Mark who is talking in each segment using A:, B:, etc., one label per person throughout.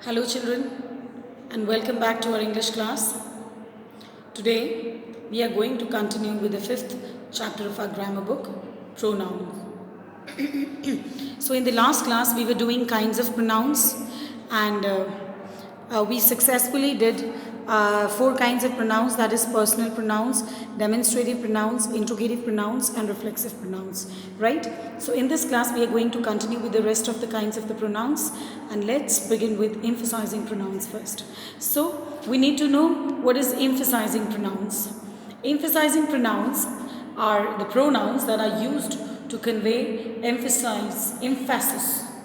A: Hello children and welcome back to our English class. Today we are going to continue with the fifth chapter of our grammar book, pronouns. So in the last class we were doing kinds of pronouns and we successfully did four kinds of pronouns, that is personal pronouns, demonstrative pronouns, interrogative pronouns and reflexive pronouns, right? So in this class we are going to continue with the rest of the kinds of the pronouns, and let's begin with emphasizing pronouns first. So we need to know what is emphasizing pronouns. Emphasizing pronouns are the pronouns that are used to convey emphasis,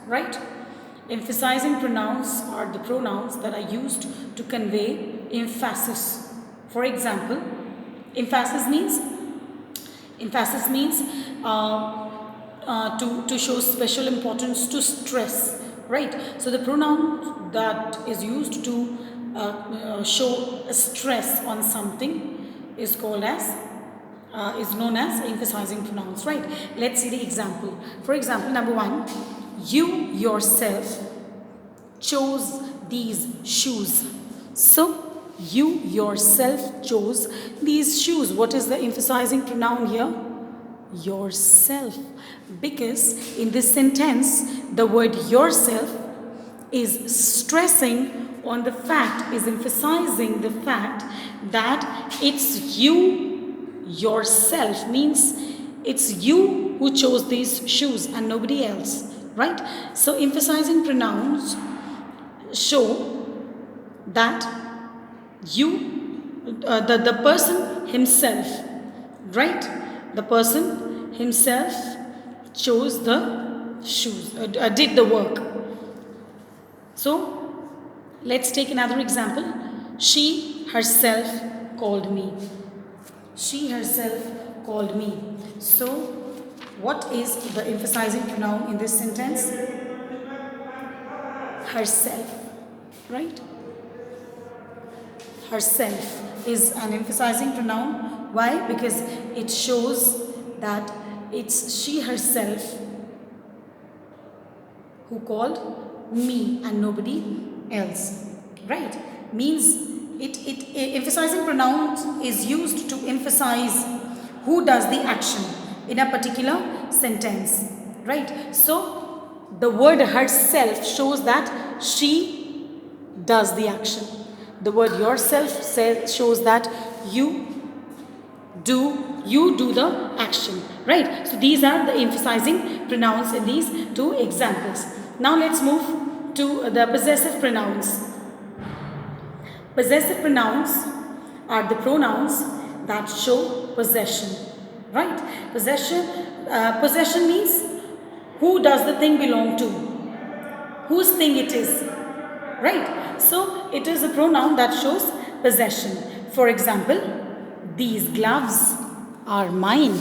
A: right? Emphasizing pronouns are the pronouns that are used to convey emphasis. For example, emphasis means to show special importance, to stress, right? So the pronoun that is used to show a stress on something is known as emphasizing pronouns, right? Let's see the example. For example, number one, you yourself chose these shoes. So you yourself chose these shoes. What is the emphasizing pronoun here? Yourself. Because in this sentence the word yourself is stressing on the fact, is emphasizing the fact that it's you yourself, means it's you who chose these shoes and nobody else, right? So emphasizing pronouns show that the person himself, right? The person himself chose the shoes, did the work. So let's take another example. She herself called me. She herself called me. So what is the emphasizing pronoun in this sentence? Herself, right? Herself is an emphasizing pronoun. Why? Because it shows that it's she herself who called me and nobody else, right? Means emphasizing pronoun is used to emphasize who does the action in a particular sentence, right? So the word herself shows that she does the action. The word yourself shows that you do the action, right? So these are the emphasizing pronouns in these two examples. Now let's move to the possessive pronouns. Possessive pronouns are the pronouns that show possession, right? Possession means who does the thing belong to, whose thing it is, right? So it is a pronoun that shows possession. For example, these gloves are mine.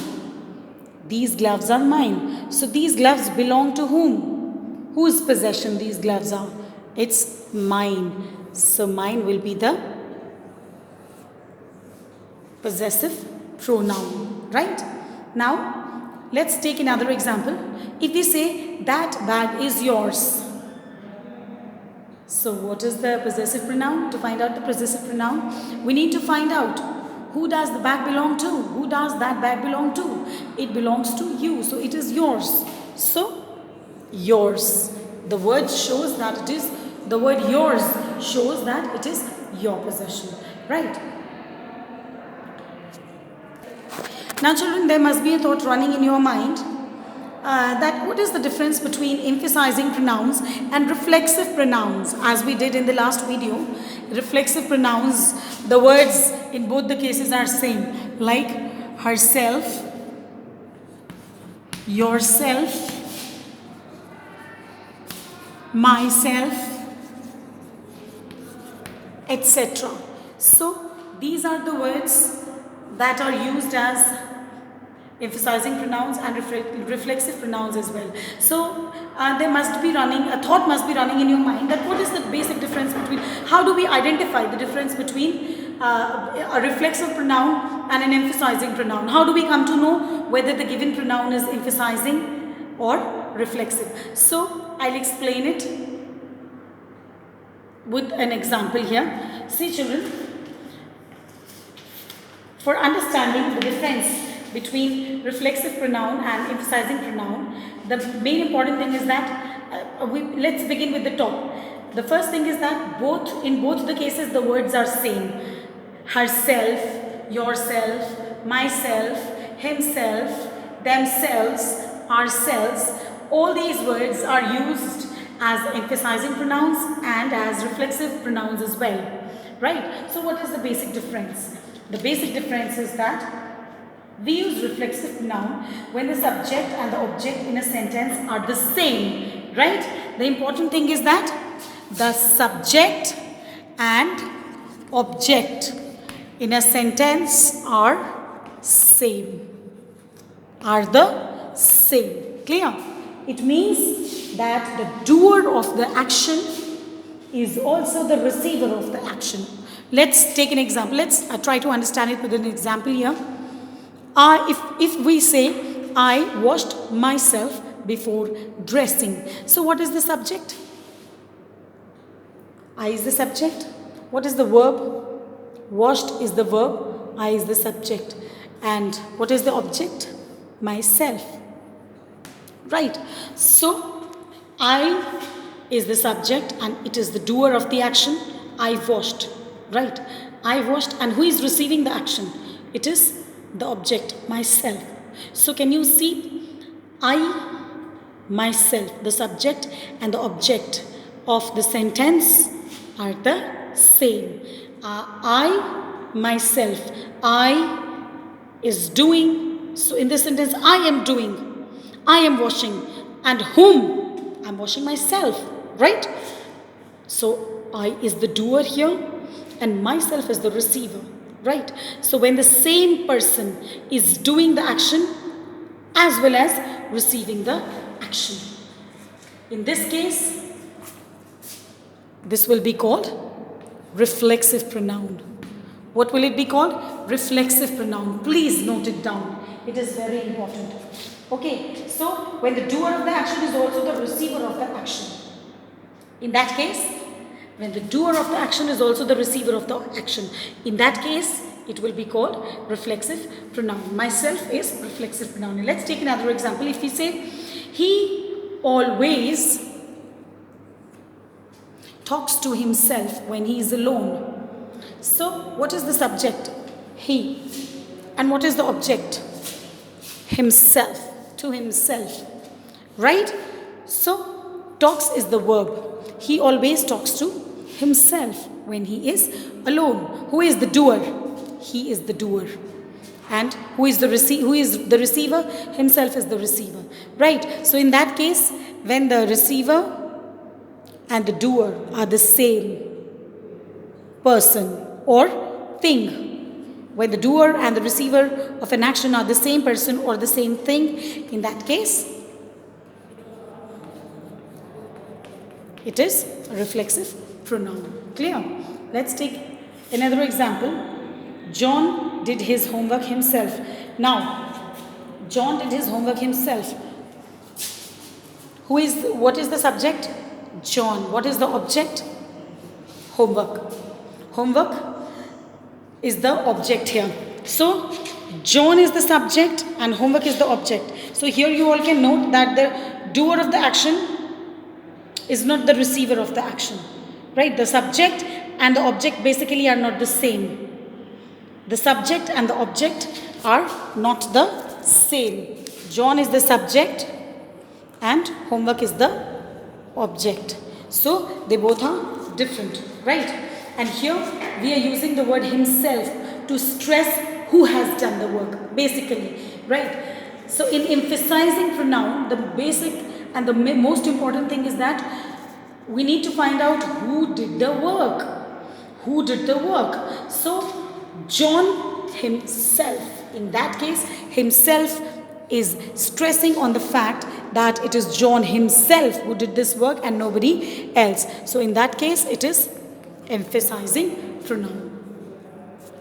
A: These gloves are mine. So these gloves belong to whom? Whose possession these gloves are? It's mine. So mine will be the possessive pronoun, right? Now let's take another example. If we say that bag is yours, so what is the possessive pronoun? To find out the possessive pronoun, we need to find out who does the bag belong to? Who does that bag belong to? It belongs to you, so it is yours. So yours. The word shows that it is, the word yours shows that it is your possession, right? Now children, there must be a thought running in your mind that what is the difference between emphasizing pronouns and reflexive pronouns, as we did in the last video. Reflexive pronouns, the words in both the cases are same, like herself, yourself, myself, etc. So these are the words that are used as emphasizing pronouns and reflexive pronouns as well. So there must be a thought must be running in your mind that what is the basic difference between, how do we identify the difference between a reflexive pronoun and an emphasizing pronoun? How do we come to know whether the given pronoun is emphasizing or reflexive? So I'll explain it. with an example here. See children, for understanding the difference between reflexive pronoun and emphasizing pronoun, the main important thing is that let's begin with the top. The first thing is that in both the cases the words are same. Herself, yourself, myself, himself, themselves, ourselves. All these words are used as emphasizing pronouns and as reflexive pronouns as well. Right? So what is the basic difference? The basic difference is that we use reflexive pronoun when the subject and the object in a sentence are the same. Right? The important thing is that the subject and object in a sentence are same. Are the same. Clear? It means that the doer of the action is also the receiver of the action. Let's take an example. Let's try to understand it with an example here. If we say, I washed myself before dressing. So what is the subject? I is the subject. What is the verb? Washed is the verb. I is the subject. And what is the object? Myself. Right. So, I is the subject and it is the doer of the action. I washed. Right. I washed, and who is receiving the action? It is the object, myself. So, can you see? I, myself, the subject and the object of the sentence are the same. I, myself, I is doing. So in this sentence, I am doing, I am washing, and whom? I'm washing myself, right? So I is the doer here and myself is the receiver, right? So when the same person is doing the action as well as receiving the action, in this case, this will be called reflexive pronoun. What will it be called? Reflexive pronoun. Please note it down. It is very important. Okay, so when the doer of the action is also the receiver of the action. In that case, when the doer of the action is also the receiver of the action, in that case, it will be called reflexive pronoun. Myself is reflexive pronoun. Let's take another example. If we say, he always talks to himself when he is alone. So, what is the subject? He. And what is the object? Himself. To himself. Right? So, talks is the verb. He always talks to himself when he is alone. Who is the doer? He is the doer. And who is the receiver? Himself is the receiver. Right? So, in that case, when the receiver and the doer are the same person or thing. When the doer and the receiver of an action are the same person or the same thing, in that case, it is a reflexive pronoun. Clear? Let's take another example. John did his homework himself. Now, John did his homework himself. What is the subject? John. What is the object? Homework. Homework is the object here. So, John is the subject and homework is the object. So, here you all can note that the doer of the action is not the receiver of the action. Right? The subject and the object basically are not the same. The subject and the object are not the same. John is the subject and homework is the object. So, they both are different. Right? And here we are using the word himself to stress who has done the work, basically, right? So in emphasizing pronoun, the basic and the most important thing is that we need to find out who did the work. Who did the work? So John himself, in that case, himself is stressing on the fact that it is John himself who did this work and nobody else. So in that case, it is emphasizing pronoun.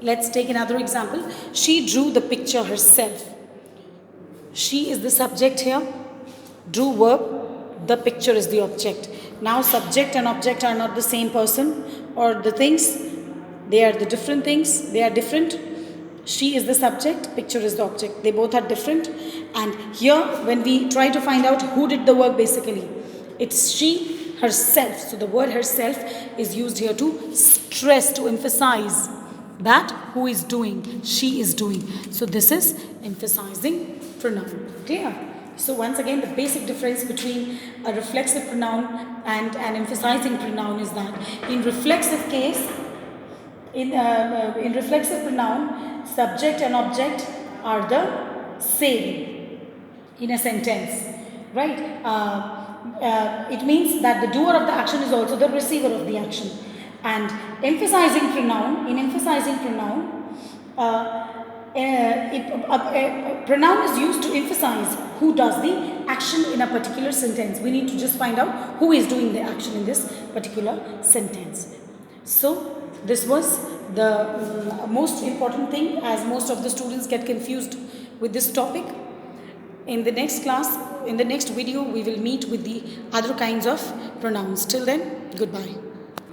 A: Let's take another example. She drew the picture herself. She is the subject here. Drew verb. The picture is the object. Now subject and object are not the same person or the things. They are the different things. They are different. She is the subject, picture is the object. They both are different. And here when we try to find out who did the work, basically it's she herself. So the word herself is used here to stress, to emphasize that who is doing, she is doing. So this is emphasizing pronoun. Clear? So once again, the basic difference between a reflexive pronoun and an emphasizing pronoun is that in reflexive case, in reflexive pronoun, subject and object are the same in a sentence, right? It means that the doer of the action is also the receiver of the action. And emphasizing pronoun, in emphasizing pronoun, pronoun is used to emphasize who does the action in a particular sentence. We need to just find out who is doing the action in this particular sentence. So this was the most important thing, as most of the students get confused with this topic. In the next class, in the next video, we will meet with the other kinds of pronouns. Till then, goodbye.